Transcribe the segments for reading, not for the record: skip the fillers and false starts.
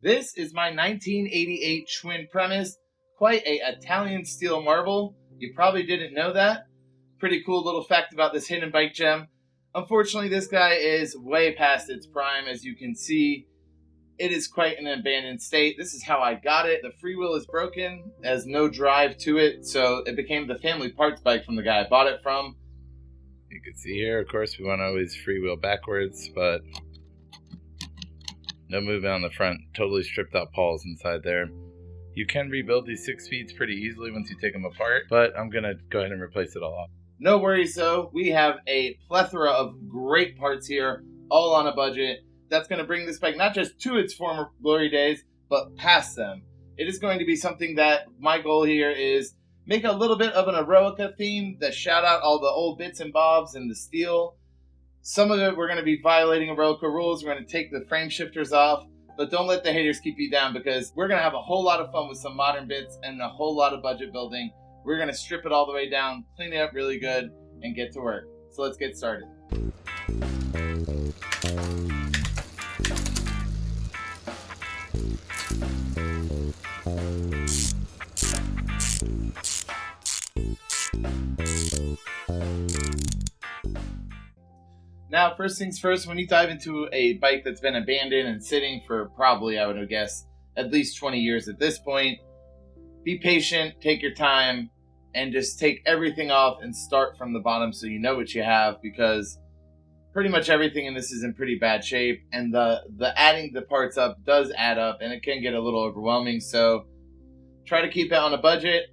This is my 1988 Schwinn Premis, quite a Italian steel marble. You probably didn't know that. Pretty cool little fact about this hidden bike gem. Unfortunately, this guy is way past its prime. As you can see, it is quite an abandoned state. This is how I got it. The freewheel is broken, has no drive to it, so it became the family parts bike from the guy I bought it from. You can see here, of course, we want to always freewheel backwards, but no movement on the front. Totally stripped out pawls inside there. You can rebuild these 6 speeds pretty easily once you take them apart, but I'm going to go ahead and replace it all off. No worries though, we have a plethora of great parts here, all on a budget. That's going to bring this bike not just to its former glory days, but past them. It is going to be something that my goal here is make a little bit of an Eroica theme that shout out all the old bits and bobs and the steel. Some of it we're going to be violating Eroica rules. We're going to take the frame shifters off, but don't let the haters keep you down because we're going to have a whole lot of fun with some modern bits and a whole lot of budget building. We're going to strip it all the way down, clean it up really good, and get to work. So let's get started. Now, first things first, when you dive into a bike that's been abandoned and sitting for probably, I would guess, at least 20 years at this point, be patient, take your time, and just take everything off and start from the bottom so you know what you have, because pretty much everything in this is in pretty bad shape, and the adding the parts up does add up, and it can get a little overwhelming. So try to keep it on a budget,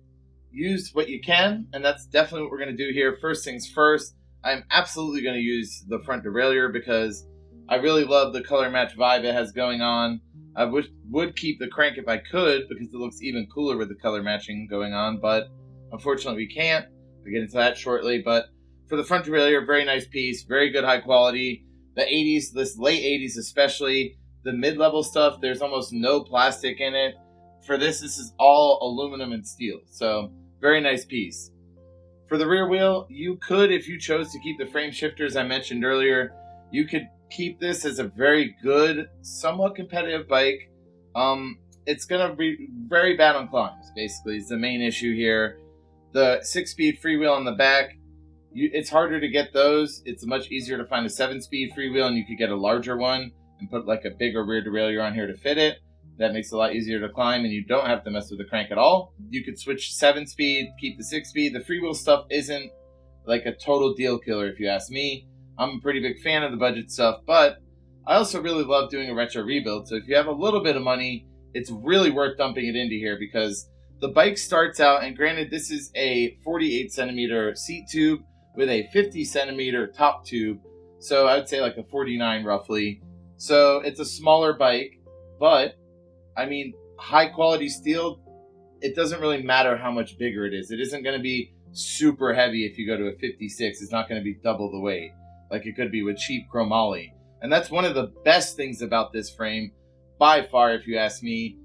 use what you can, and that's definitely what we're going to do here. First things first, I'm absolutely going to use the front derailleur because I really love the color match vibe it has going on. I would keep the crank if I could because it looks even cooler with the color matching going on, but unfortunately we can't. We'll get into that shortly, but for the front derailleur, very nice piece, very good high quality. The 80s, this late 80s especially, the mid-level stuff, there's almost no plastic in it. For this is all aluminum and steel, so very nice piece. For the rear wheel, you could, if you chose to keep the frame shifters I mentioned earlier, you could keep this as a very good, somewhat competitive bike. It's going to be very bad on climbs, basically, is the main issue here. The 6-speed freewheel on the back, it's harder to get those. It's much easier to find a 7-speed freewheel, and you could get a larger one and put like a bigger rear derailleur on here to fit it. That makes it a lot easier to climb, and you don't have to mess with the crank at all. You could switch 7-speed, keep the 6-speed. The freewheel stuff isn't like a total deal killer, if you ask me. I'm a pretty big fan of the budget stuff, but I also really love doing a retro rebuild. So if you have a little bit of money, it's really worth dumping it into here because the bike starts out, and granted, this is a 48 centimeter seat tube with a 50 centimeter top tube. So I would say like a 49 roughly. So it's a smaller bike, but I mean, high quality steel, it doesn't really matter how much bigger it is. It isn't going to be super heavy if you go to a 56. It's not going to be double the weight like it could be with cheap chromoly. And that's one of the best things about this frame, by far, if you ask me.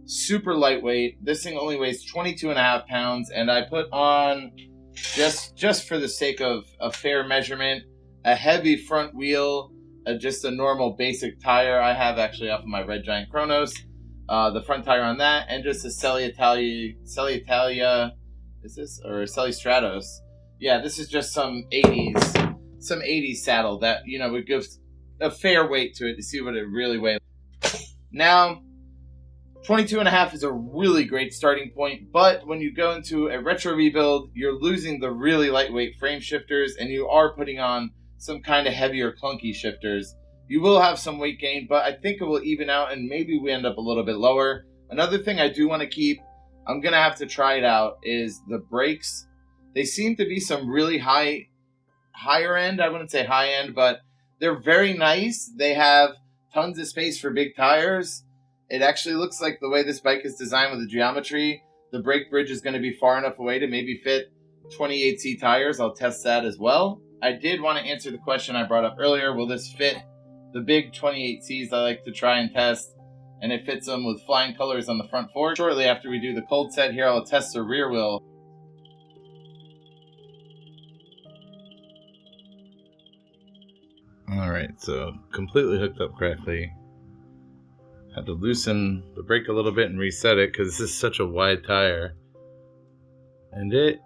Super lightweight. This thing only weighs 22.5 pounds, and I put on, just for the sake of a fair measurement, a heavy front wheel, just a normal basic tire I have actually off of my Red Giant Chronos. The front tire on that, and just a Selle Italia, is this, or Selle Stratos? Yeah, this is just some 80s saddle that, you know, would give a fair weight to it to see what it really weighs. Now, 22.5 is a really great starting point, but when you go into a retro rebuild, you're losing the really lightweight frame shifters, and you are putting on some kind of heavier, clunky shifters. You will have some weight gain, but I think it will even out, and maybe we end up a little bit lower. Another thing I do want to keep, I'm going to have to try it out, is the brakes. They seem to be some really higher end. I wouldn't say high end, but they're very nice. They have tons of space for big tires. It actually looks like the way this bike is designed with the geometry, the brake bridge is going to be far enough away to maybe fit 28C tires. I'll test that as well. I did want to answer the question I brought up earlier. Will this fit the big 28Cs I like to try and test? And it fits them with flying colors on the front fork. Shortly after we do the cold set here, I'll test the rear wheel. Alright, so completely hooked up correctly. Had to loosen the brake a little bit and reset it because this is such a wide tire. And it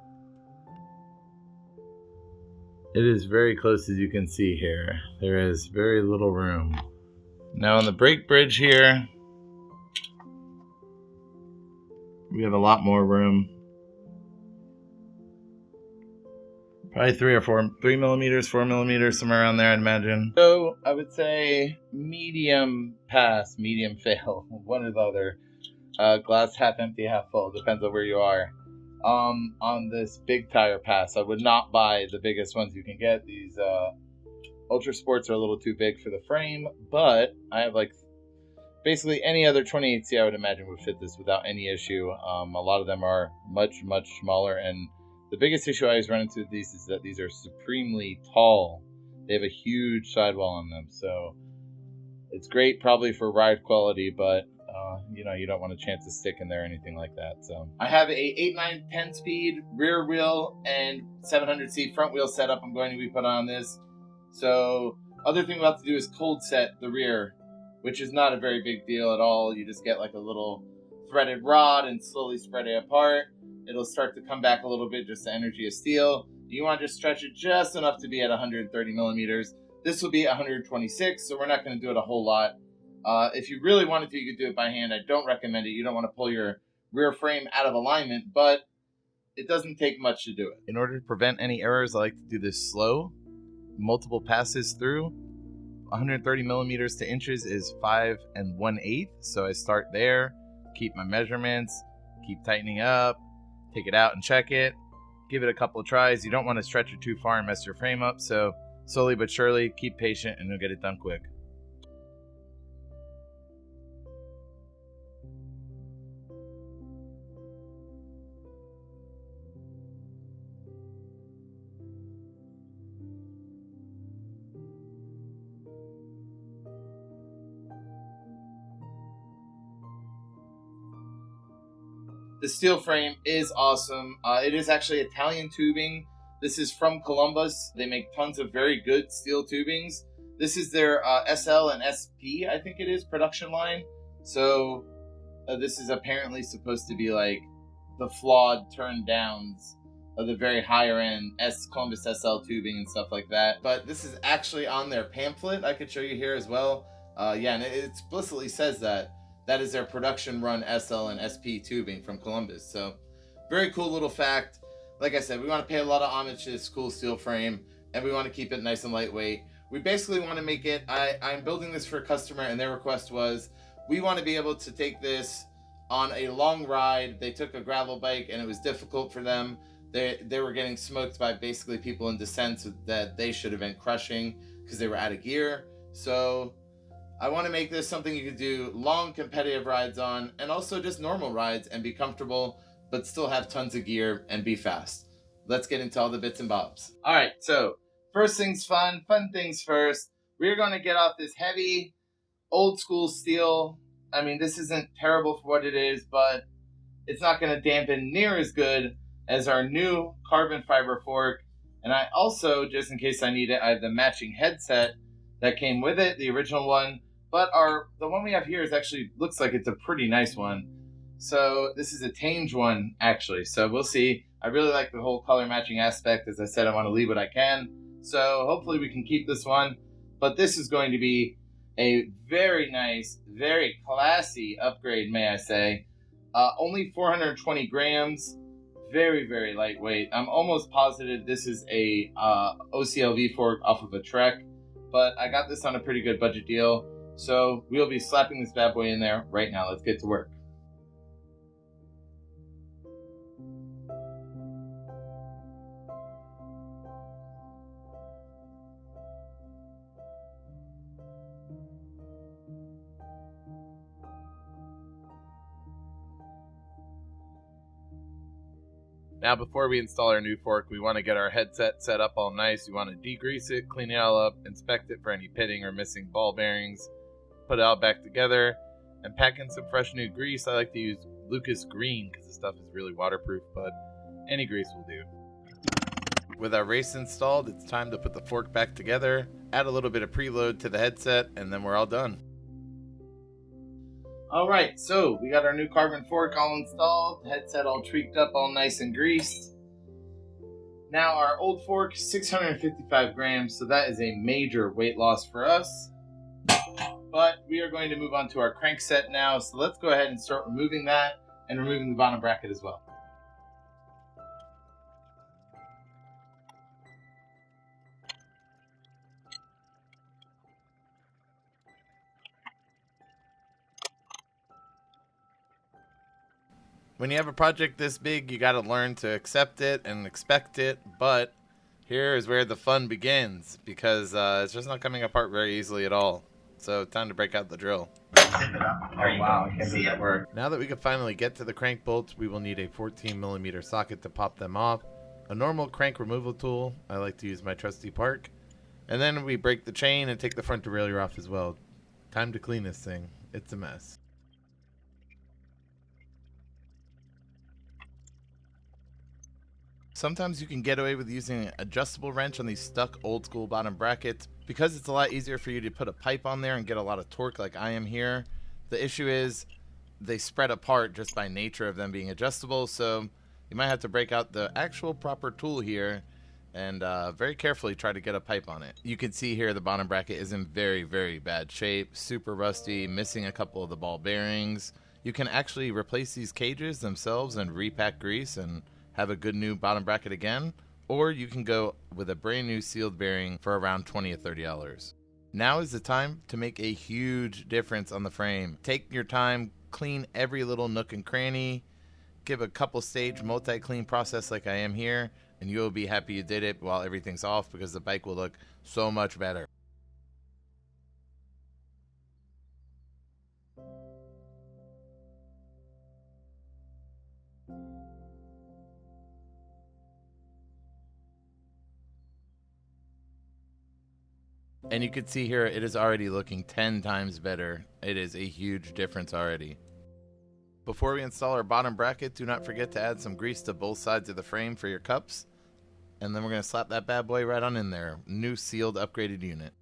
is very close, as you can see here. There is very little room. Now on the brake bridge here, we have a lot more room. Probably 3 millimeters, 4 millimeters, somewhere around there, I'd imagine. So I would say medium pass, medium fail, one or the other. Glass half empty, half full, depends on where you are. On this big tire pass, I would not buy the biggest ones you can get. These Ultra Sports are a little too big for the frame, but I have like basically any other 28C I would imagine would fit this without any issue. A lot of them are much, much smaller, and the biggest issue I always run into with these is that these are supremely tall. They have a huge sidewall on them, so it's great probably for ride quality, but you don't want a chance to stick in there or anything like that. So I have a 8, 9, 10 speed rear wheel and 700C front wheel setup I'm going to be put on this. So other thing we'll have to do is cold set the rear, which is not a very big deal at all. You just get like a little threaded rod and slowly spread it apart. It'll start to come back a little bit, just the energy of steel. You want to just stretch it just enough to be at 130 millimeters. This will be 126, so we're not going to do it a whole lot. If you really wanted to, you could do it by hand. I don't recommend it. You don't want to pull your rear frame out of alignment, but it doesn't take much to do it. In order to prevent any errors, I like to do this slow. Multiple passes through. 130 millimeters to inches is 5 1/8. So I start there, keep my measurements, keep tightening up, take it out and check it, give it a couple of tries. You don't want to stretch it too far and mess your frame up. So slowly but surely, keep patient and you'll get it done quick. The steel frame is awesome. It is actually Italian tubing. This is from Columbus. They make tons of very good steel tubings. This is their SL and SP, I think it is, production line. So this is apparently supposed to be like the flawed turn downs of the very higher end Columbus SL tubing and stuff like that. But this is actually on their pamphlet. I could show you here as well. Yeah, and it explicitly says that. That is their production run SL and SP tubing from Columbus. So very cool little fact. Like I said, we want to pay a lot of homage to this cool steel frame, and we want to keep it nice and lightweight. We basically want to make it, I'm building this for a customer, and their request was, we want to be able to take this on a long ride. They took a gravel bike and it was difficult for them. They were getting smoked by basically people in descents that they should have been crushing because they were out of gear. So I want to make this something you could do long competitive rides on, and also just normal rides and be comfortable, but still have tons of gear and be fast. Let's get into all the bits and bobs. All right, so first things fun things first. We're going to get off this heavy, old school steel. I mean, this isn't terrible for what it is, but it's not going to dampen near as good as our new carbon fiber fork. And I also, just in case I need it, I have the matching headset that came with it, the original one. But the one we have here looks like it's a pretty nice one. So this is a Tange one, actually. So we'll see. I really like the whole color matching aspect. As I said, I want to leave what I can. So hopefully we can keep this one. But this is going to be a very nice, very classy upgrade, may I say. Only 420 grams. Very, very lightweight. I'm almost positive this is a OCLV fork off of a Trek. But I got this on a pretty good budget deal. So we'll be slapping this bad boy in there right now. Let's get to work. Now, before we install our new fork, we want to get our headset set up all nice. You want to degrease it, clean it all up, inspect it for any pitting or missing ball bearings, put it all back together, and pack in some fresh new grease. I like to use Lucas Green because the stuff is really waterproof, but any grease will do. With our race installed, it's time to put the fork back together, add a little bit of preload to the headset, and then we're all done. Alright, so we got our new carbon fork all installed, headset all tweaked up, all nice and greased. Now our old fork is 655 grams, so that is a major weight loss for us. But we are going to move on to our crank set now, so let's go ahead and start removing that and removing the bottom bracket as well. When you have a project this big, you got to learn to accept it and expect it, but here is where the fun begins, because it's just not coming apart very easily at all. So time to break out the drill. Oh wow, I can't see that work. Now that we can finally get to the crank bolts, we will need a 14mm socket to pop them off, a normal crank removal tool, I like to use my trusty Park, and then we break the chain and take the front derailleur off as well. Time to clean this thing. It's a mess. Sometimes you can get away with using an adjustable wrench on these stuck old school bottom brackets because it's a lot easier for you to put a pipe on there and get a lot of torque like I am here. The issue is they spread apart just by nature of them being adjustable, so you might have to break out the actual proper tool here and very carefully try to get a pipe on it. You can see here the bottom bracket is in very, very bad shape, super rusty, missing a couple of the ball bearings. You can actually replace these cages themselves and repack grease and have a good new bottom bracket again, or you can go with a brand new sealed bearing for around $20 or $30. Now is the time to make a huge difference on the frame. Take your time, clean every little nook and cranny, give a couple stage multi-clean process like I am here, and you'll be happy you did it while everything's off because the bike will look so much better. And you can see here, it is already looking 10 times better. It is a huge difference already. Before we install our bottom bracket, do not forget to add some grease to both sides of the frame for your cups. And then we're going to slap that bad boy right on in there. New sealed upgraded unit.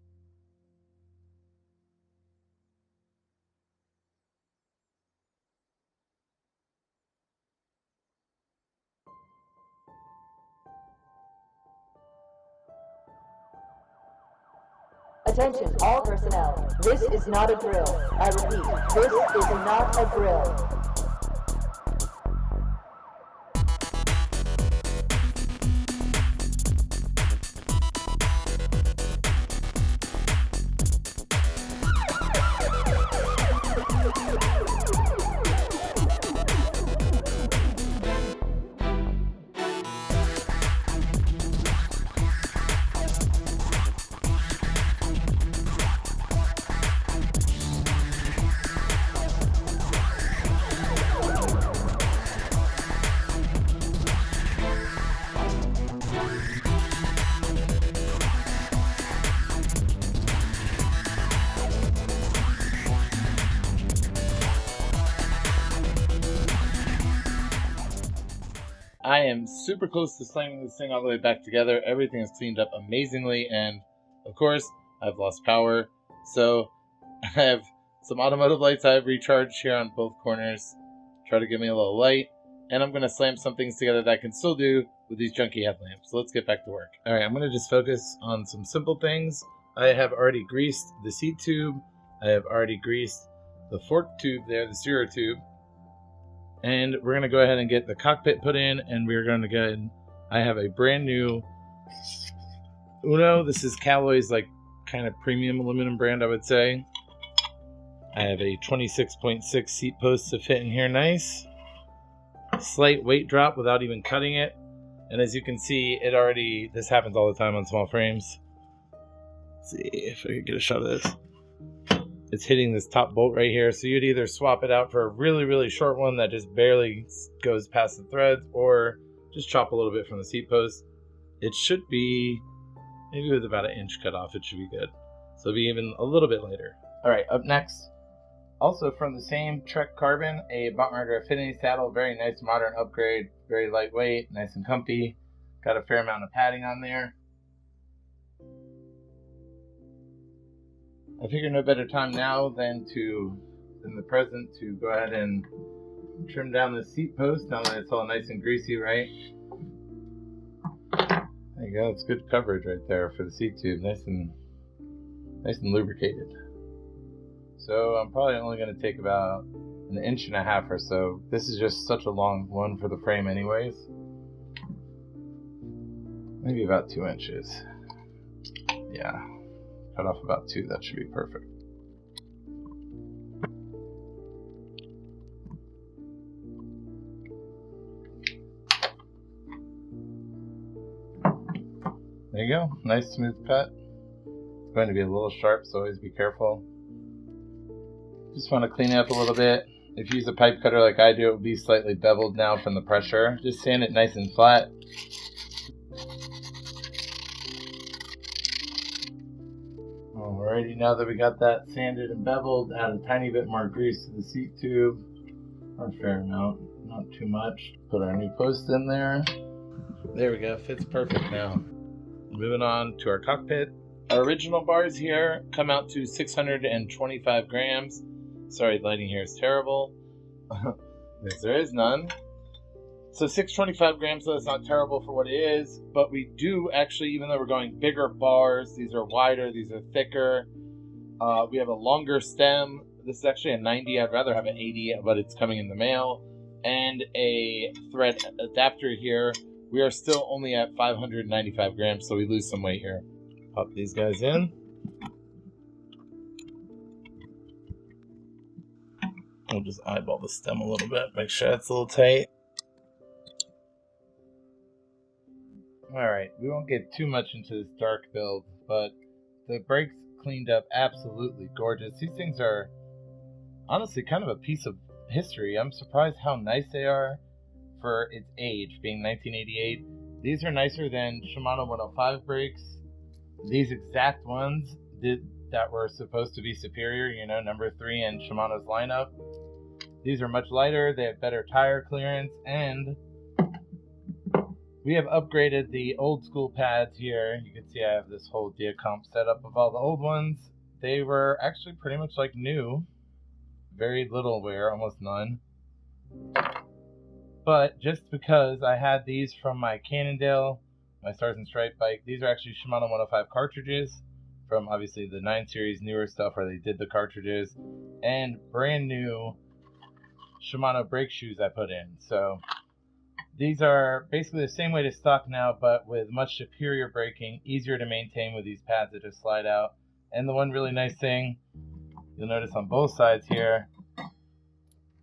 Attention, all personnel. This is not a drill. I repeat, this is not a drill. I am super close to slamming this thing all the way back together. Everything is cleaned up amazingly, and of course, I've lost power. So I have some automotive lights I have recharged here on both corners. Try to give me a little light, and I'm going to slam some things together that I can still do with these junky headlamps. So let's get back to work. All right, I'm going to just focus on some simple things. I have already greased the seat tube. I have already greased the fork tube there, the steerer tube. And we're going to go ahead and get the cockpit put in, and we're going to get, I have a brand new Uno. This is Callaway's like kind of premium aluminum brand, I would say. I have a 26.6 seat post to fit in here nice. Slight weight drop without even cutting it. And as you can see, this happens all the time on small frames. Let's see if I can get a shot of this. It's hitting this top bolt right here, so you'd either swap it out for a really, really short one that just barely goes past the threads, or just chop a little bit from the seat post. It should be, maybe with about an inch cut off, it should be good. So it'll be even a little bit later. Alright, up next, also from the same Trek Carbon, a Bottmarker Affinity saddle, very nice modern upgrade, very lightweight, nice and comfy. Got a fair amount of padding on there. I figure no better time now than to in the present to go ahead and trim down the seat post now that it's all nice and greasy, right? There you go. It's good coverage right there for the seat tube. Nice and lubricated. So I'm probably only going to take about an inch and a half or so. This is just such a long one for the frame anyways. Maybe about 2 inches. Yeah. Cut off about 2. That should be perfect. There you go. Nice smooth cut. It's going to be a little sharp, so always be careful. Just want to clean it up a little bit. If you use a pipe cutter like I do, it will be slightly beveled now from the pressure. Just sand it nice and flat. Alrighty, now that we got that sanded and beveled, add a tiny bit more grease to the seat tube. Or a fair amount, not too much. Put our new post in there. There we go, fits perfect now. Moving on to our cockpit. Our original bars here come out to 625 grams. Sorry, lighting here is terrible. Because there is none. So 625 grams, so it's not terrible for what it is. But we do actually, even though we're going bigger bars, these are wider, these are thicker. We have a longer stem. This is actually a 90. I'd rather have an 80, but it's coming in the mail. And a thread adapter here. We are still only at 595 grams, so we lose some weight here. Pop these guys in. We'll just eyeball the stem a little bit, make sure it's a little tight. Alright, we won't get too much into this dark build, but the brakes cleaned up absolutely gorgeous. These things are honestly kind of a piece of history. I'm surprised how nice they are for its age, being 1988. These are nicer than Shimano 105 brakes. These exact ones that were supposed to be superior, you know, number 3 in Shimano's lineup. These are much lighter, they have better tire clearance, and we have upgraded the old school pads here. You can see I have this whole Diacomp setup of all the old ones. They were actually pretty much like new. Very little wear, almost none. But just because I had these from my Cannondale, my Stars and Stripe bike, these are actually Shimano 105 cartridges from obviously the 9 series newer stuff where they did the cartridges, and brand new Shimano brake shoes I put in. So these are basically the same way to stock now, but with much superior braking, easier to maintain with these pads that just slide out. And the one really nice thing you'll notice on both sides here,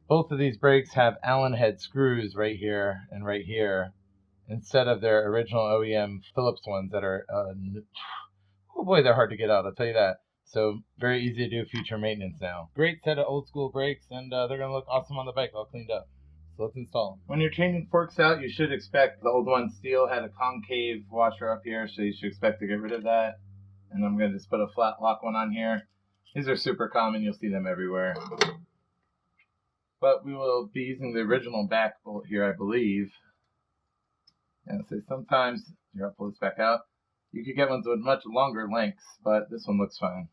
both of these brakes have Allen head screws right here and right here, instead of their original OEM Phillips ones that are, oh boy, they're hard to get out, I'll tell you that. So very easy to do future maintenance now. Great set of old school brakes, and they're going to look awesome on the bike, all cleaned up. So let's install them. When you're changing forks out, you should expect, the old one steel had a concave washer up here, so you should expect to get rid of that. And I'm going to just put a flat lock one on here. These are super common, you'll see them everywhere. But we will be using the original back bolt here, I believe. And so sometimes, here, I'll pull this back out. You could get ones with much longer lengths, but this one looks fine.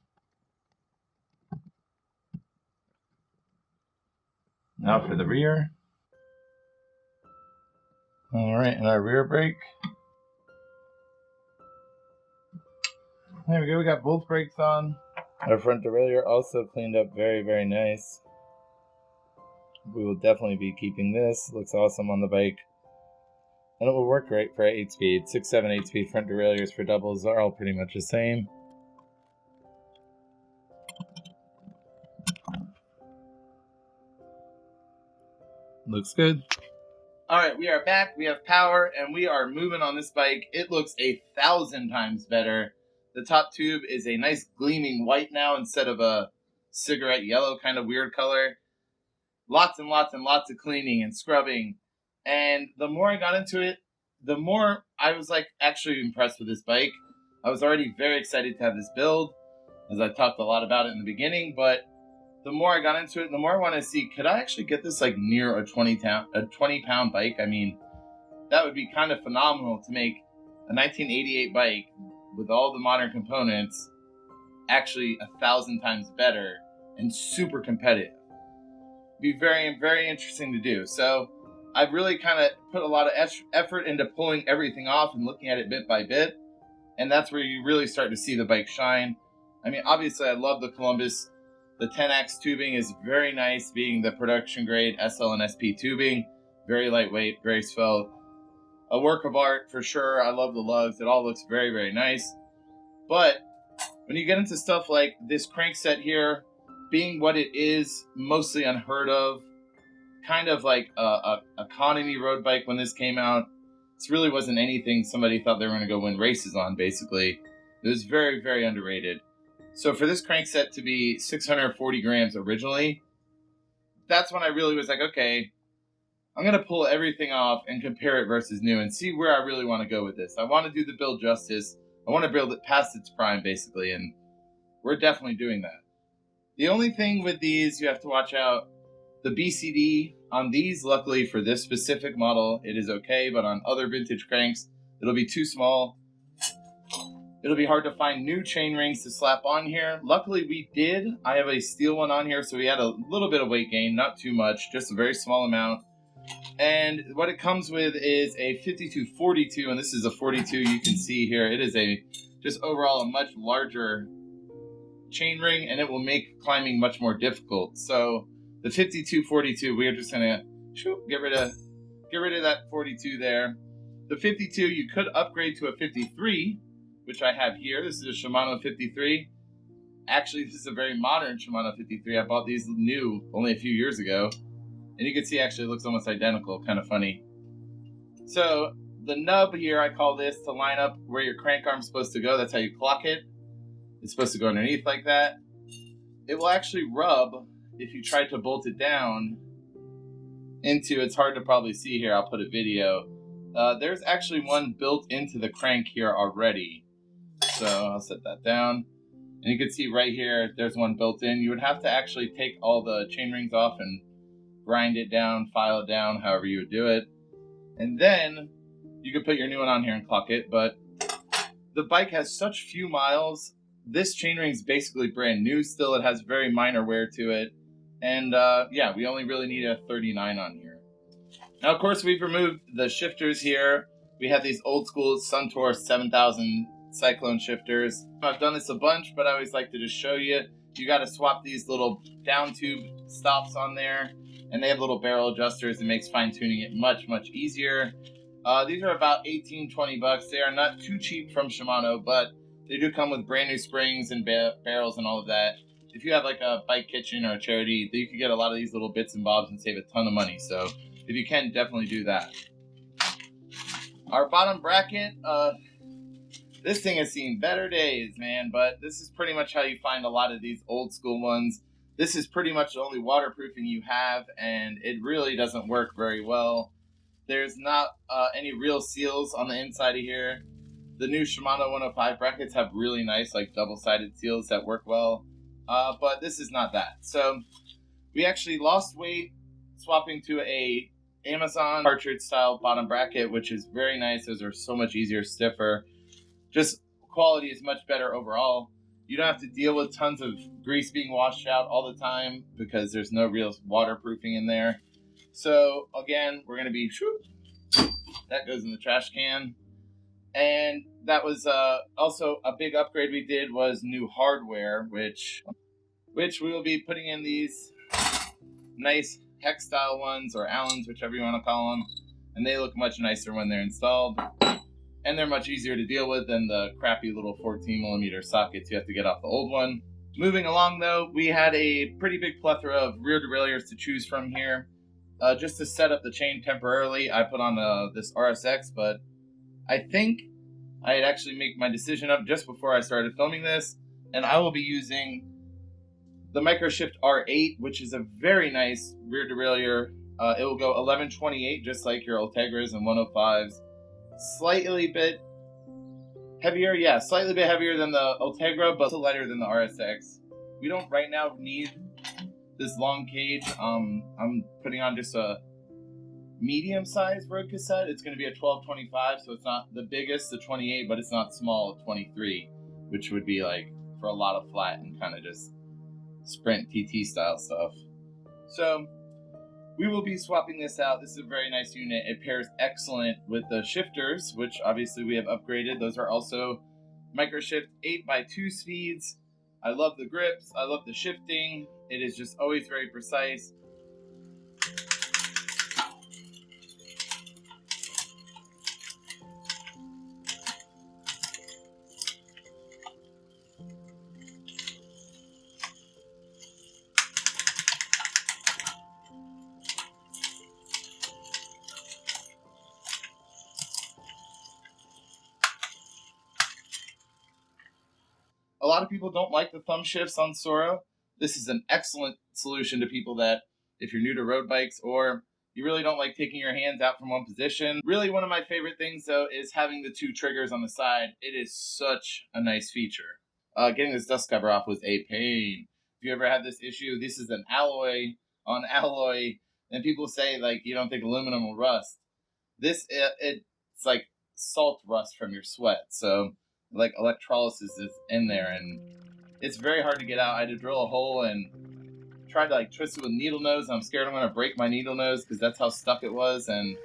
Now for the rear. Alright, and our rear brake. There we go, we got both brakes on. Our front derailleur also cleaned up very, very nice. We will definitely be keeping this. Looks awesome on the bike. And it will work great for 8-speed. 6, 7, 8-speed front derailleurs for doubles are all pretty much the same. Looks good. Alright, we are back, we have power, and we are moving on this bike. It looks 1,000 times better. The top tube is a nice gleaming white now instead of a cigarette yellow kind of weird color. Lots and lots and lots of cleaning and scrubbing. And the more I got into it, the more I was like actually impressed with this bike. I was already very excited to have this build, as I talked a lot about it in the beginning, but the more I got into it, the more I wanted to see, could I actually get this like near a 20-pound bike? I mean, that would be kind of phenomenal to make a 1988 bike with all the modern components actually 1,000 times better and super competitive. be very, very interesting to do. So I've really kind of put a lot of effort into pulling everything off and looking at it bit by bit. And that's where you really start to see the bike shine. I mean, obviously I love the Columbus. The 10X tubing is very nice, being the production grade SL and SP tubing. Very lightweight, very svelte. A work of art for sure. I love the lugs. It all looks very, very nice. But when you get into stuff like this crank set here, being what it is, mostly unheard of, kind of like a economy road bike when this came out. This really wasn't anything somebody thought they were going to go win races on, basically. It was very, very underrated. So for this crank set to be 640 grams originally, that's when I really was like, okay, I'm going to pull everything off and compare it versus new and see where I really want to go with this. I want to do the build justice. I want to build it past its prime, basically, and we're definitely doing that. The only thing with these you have to watch out, the BCD on these, luckily for this specific model, it is okay, but on other vintage cranks, it'll be too small. It'll be hard to find new chain rings to slap on here. Luckily we did. I have a steel one on here, so we had a little bit of weight gain, not too much, just a very small amount. And what it comes with is a 5242, and this is a 42 you can see here. It is just overall a much larger chain ring, and it will make climbing much more difficult. So the 5242, we are just gonna get rid of that 42 there. The 52 you could upgrade to a 53, which I have here. This is a Shimano 53. Actually, this is a very modern Shimano 53. I bought these new only a few years ago. And you can see actually it looks almost identical, kind of funny. So the nub here, I call this to line up where your crank arm's supposed to go. That's how you clock it. It's supposed to go underneath like that. It will actually rub if you try to bolt it down into, it's hard to probably see here, I'll put a video. There's actually one built into the crank here already. So I'll set that down. And you can see right here, there's one built in. You would have to actually take all the chain rings off and grind it down, file it down, however you would do it. And then you could put your new one on here and clock it. But the bike has such few miles. This chainring is basically brand new still. It has very minor wear to it. And yeah, we only really need a 39 on here. Now, of course, we've removed the shifters here. We have these old school Suntour 7000 Cyclone shifters. I've done this a bunch, but I always like to just show you. You got to swap these little down tube stops on there, and they have little barrel adjusters. It makes fine tuning it much, much easier. These are about 18, 20 bucks. They are not too cheap from Shimano, but they do come with brand new springs and barrels and all of that. If you have like a bike kitchen or a charity, you can get a lot of these little bits and bobs and save a ton of money. So if you can, definitely do that. Our bottom bracket, this thing has seen better days, man, but this is pretty much how you find a lot of these old school ones. This is pretty much the only waterproofing you have, and it really doesn't work very well. There's not any real seals on the inside of here. The new Shimano 105 brackets have really nice, like double-sided seals that work well, but this is not that. So we actually lost weight swapping to a Amazon cartridge style bottom bracket, which is very nice. Those are so much easier, stiffer. Just quality is much better overall. You don't have to deal with tons of grease being washed out all the time because there's no real waterproofing in there. So again, we're going to be, that goes in the trash can. And that was also a big upgrade we did was new hardware, which we will be putting in these nice hex style ones or Allens, whichever you want to call them. And they look much nicer when they're installed. And they're much easier to deal with than the crappy little 14mm sockets you have to get off the old one. Moving along though, we had a pretty big plethora of rear derailleurs to choose from here. Just to set up the chain temporarily, I put on this RSX, but I think I had actually made my decision up just before I started filming this, and I will be using the Microshift R8, which is a very nice rear derailleur. It will go 1128, just like your Ultegras and 105s. Slightly bit heavier, yeah, slightly bit heavier than the Ultegra, but still lighter than the RSX. We don't right now need this long cage. I'm putting on just a medium-sized road cassette. It's going to be a 1225, so it's not the biggest, the 28, but it's not small, 23, which would be like for a lot of flat and kind of just sprint TT style stuff. So We will be swapping this out. This is a very nice unit. It pairs excellent with the shifters, which obviously we have upgraded. Those are also microshift 8x2 speeds. I love the grips. I love the shifting. It is just always very precise. A lot of people don't like the thumb shifts on Sora. This is an excellent solution to people that, if you're new to road bikes or you really don't like taking your hands out from one position. Really, one of my favorite things, though, is having the 2 triggers on the side. It is such a nice feature. Getting this dust cover off was a pain. If you ever had this issue, this is an alloy on alloy, and people say, like, you don't think aluminum will rust. This, it's like salt rust from your sweat. So, like, electrolysis is in there, and it's very hard to get out. I had to drill a hole and tried to, like, twist it with needle nose. I'm scared I'm going to break my needle nose because that's how stuck it was. And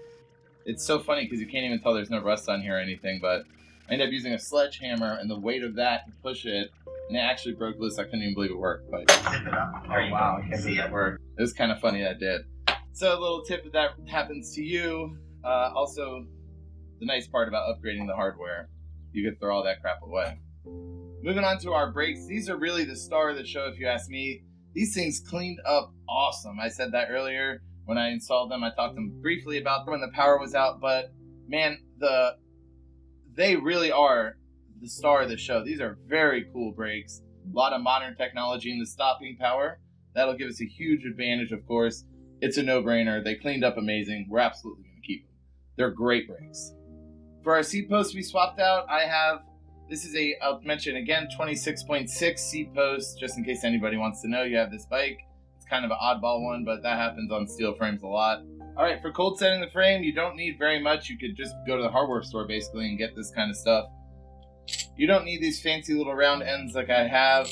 it's so funny because you can't even tell there's no rust on here or anything, but I ended up using a sledgehammer and the weight of that to push it, and it actually broke loose. I couldn't even believe it worked. But Oh, wow, I can't see it work. It was kind of funny that it did. So a little tip if that happens to you. Also, the nice part about upgrading the hardware, you could throw all that crap away. Moving on to our brakes. These are really the star of the show if you ask me. These things cleaned up awesome. I said that earlier when I installed them. I talked to them briefly about them when the power was out, but man, they really are the star of the show. These are very cool brakes. A lot of modern technology in the stopping power. That'll give us a huge advantage, of course. It's a no-brainer. They cleaned up amazing. We're absolutely going to keep them. They're great brakes. For our seat posts we swapped out, this is I'll mention again, 26.6 seat post, just in case anybody wants to know you have this bike. It's kind of an oddball one, but that happens on steel frames a lot. All right, for cold setting the frame, you don't need very much. You could just go to the hardware store basically and get this kind of stuff. You don't need these fancy little round ends like I have.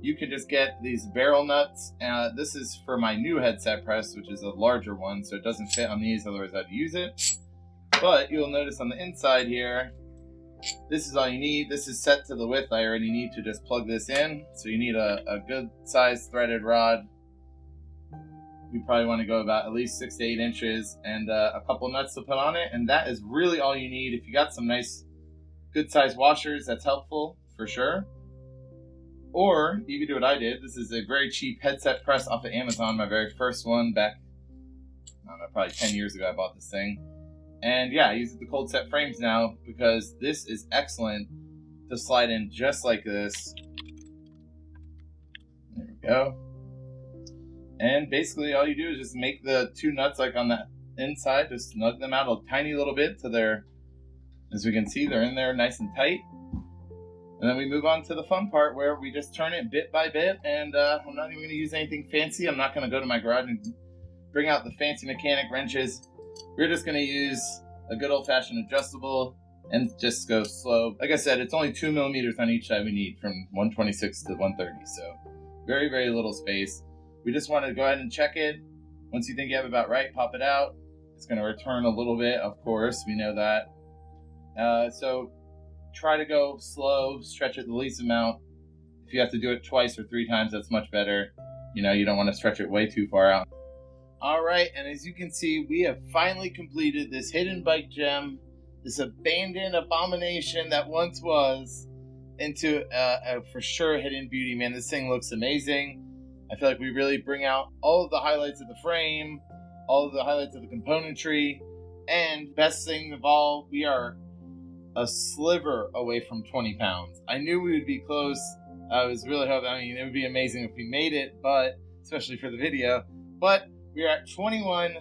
You can just get these barrel nuts. This is for my new headset press, which is a larger one, so it doesn't fit on these, otherwise I'd use it. But you'll notice on the inside here, this is all you need. This is set to the width I already need to just plug this in. So you need a good sized threaded rod. You probably want to go about at least 6 to 8 inches and a couple nuts to put on it. And that is really all you need. If you got some nice good sized washers, that's helpful for sure. Or you could do what I did. This is a very cheap headset press off of Amazon, my very first one back, I don't know, probably 10 years ago I bought this thing. And yeah, I use the cold set frames now because this is excellent to slide in just like this. There we go. And basically all you do is just make the 2 nuts like on the inside, just snug them out a tiny little bit so they're, as we can see, they're in there nice and tight. And then we move on to the fun part where we just turn it bit by bit, and I'm not even going to use anything fancy. I'm not going to go to my garage and bring out the fancy mechanic wrenches. We're just going to use a good old-fashioned adjustable and just go slow. Like I said, it's only 2 millimeters on each side we need from 126 to 130, so very, very little space. We just want to go ahead and check it. Once you think you have it about right, pop it out. It's going to return a little bit, of course. We know that. So try to go slow, stretch it the least amount. If you have to do it twice or 3 times, that's much better. You know, you don't want to stretch it way too far out. All right, and as you can see, we have finally completed this hidden bike gem, this abandoned abomination that once was, into a for sure hidden beauty. Man, this thing looks amazing. I feel like we really bring out all of the highlights of the frame, all of the highlights of the componentry, and best thing of all, we are a sliver away from 20 pounds. I knew we would be close. I was really hoping, I mean, it would be amazing if we made it, but especially for the video, but we are at 21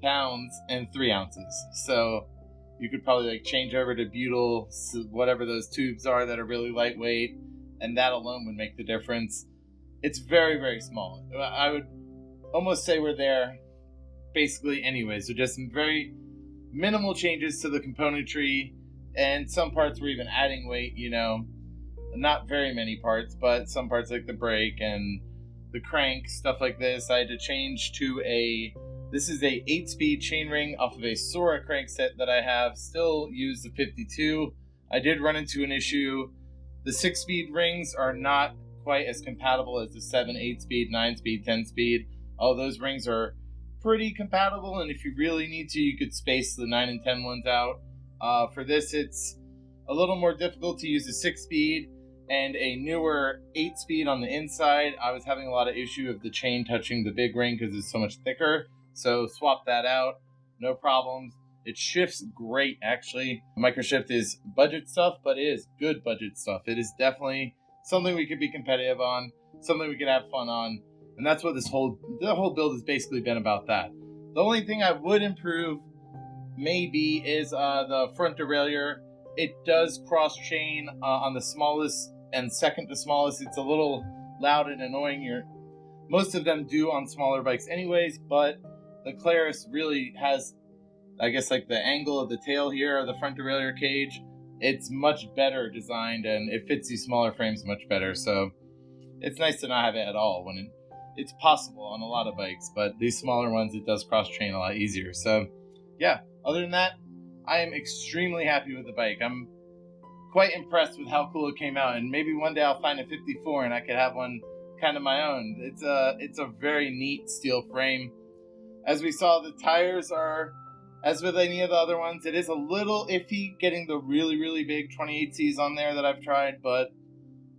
pounds and 3 ounces. So you could probably like change over to butyl, whatever those tubes are that are really lightweight, and that alone would make the difference. It's very, very small. I would almost say we're there basically anyway. So just some very minimal changes to the componentry, and some parts we're even adding weight, you know. Not very many parts, but some parts like the brake and the crank, stuff like this. I had to change to this is a 8-speed chainring off of a Sora crankset that I have. Still use the 52. I did run into an issue. The 6-speed rings are not quite as compatible as the 7, 8-speed, 9-speed, 10-speed. All those rings are pretty compatible, and if you really need to, you could space the 9 and 10 ones out. For this, it's a little more difficult to use a 6-speed and a newer 8-speed on the inside. I was having a lot of issue of the chain touching the big ring because it's so much thicker. So swap that out, no problems. It shifts great, actually. Microshift is budget stuff, but it is good budget stuff. It is definitely something we could be competitive on, something we could have fun on, and that's what the whole build has basically been about. That. The only thing I would improve maybe is the front derailleur. It does cross chain on the smallest and second to smallest. It's a little loud and annoying. Most of them do on smaller bikes anyways, but the Claris really has, I guess, like the angle of the tail here, of the front derailleur cage. It's much better designed, and it fits these smaller frames much better. So it's nice to not have it at all when it's possible on a lot of bikes, but these smaller ones, it does cross train a lot easier. So yeah, other than that, I am extremely happy with the bike. I'm quite impressed with how cool it came out, and maybe one day I'll find a 54 and I could have one kind of my own. It's a very neat steel frame. As we saw, the tires are, as with any of the other ones, it is a little iffy getting the really, really big 28Cs on there that I've tried, but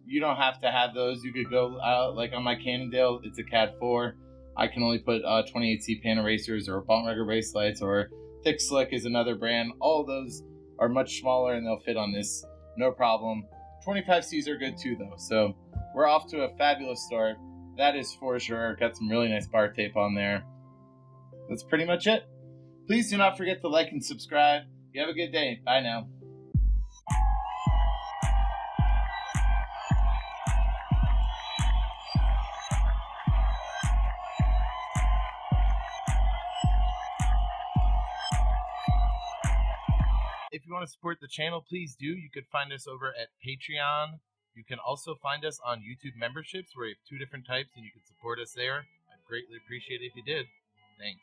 you don't have to have those. You could go out, like on my Cannondale, it's a Cat 4. I can only put 28C pan erasers or bump rugger base lights, or Thick Slick is another brand. All of those are much smaller and they'll fit on this, no problem. 25Cs are good too, though, so we're off to a fabulous start. That is for sure. Got some really nice bar tape on there. That's pretty much it. Please do not forget to like and subscribe. You have a good day. Bye now. If you want to support the channel, please do. You could find us over at Patreon. You can also find us on YouTube memberships, where we have 2 different types, and you can support us there. I'd greatly appreciate it if you did. Thanks.